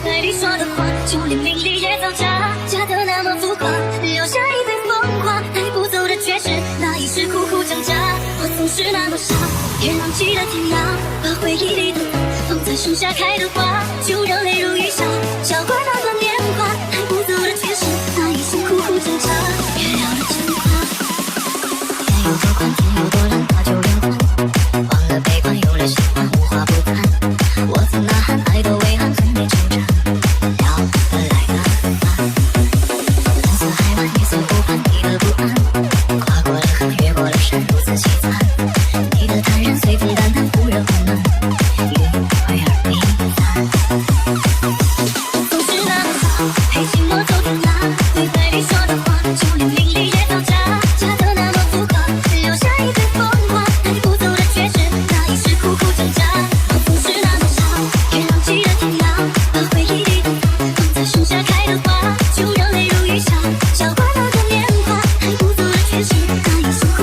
白里说的话，就连名利也造假，假的那么浮夸，留下一堆风华，带不走的却是那一世苦苦挣扎。我总是那么傻，也浪迹了天涯，把回忆里的放在树下开的花，就让泪如雨下，笑过那段年华，带不走的却是那一世苦苦挣扎。别聊了真话，天有多宽，天有多蓝，它就圆环，忘了悲欢，有了喜欢，无话不谈。我曾呐喊，爱的遗憾，很没纠缠，聊得来的很慢。蓝色海湾，绿色湖畔，你的不安，跨过了河，越过了山，如此凄惨。你的坦然随风淡淡，忽热忽暖，迂回而离散。总是那么傻，陪寂寞走天涯，对白里说的话，就连名利也造假，假的那么浮夸，留下一堆风华，带不走的却是那一世苦苦挣扎。我总是那么傻，也浪迹了天涯，把回忆里的放在树下开的花，就让泪如雨下，笑过那段年华，带不走的却是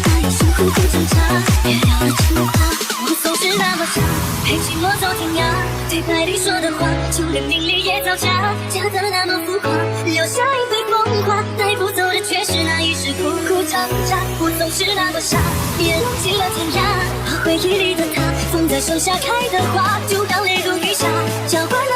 那一世苦苦挣扎。别聊了情话。陪寂寞走天涯，对白里说的话，就连名利也造假，假的那么浮夸，留下一堆风华，带不走的却是那一世苦苦挣扎。我总是那么傻，也浪迹了天涯，把回忆里的他放在树下开的花，就让泪如雨下，浇灌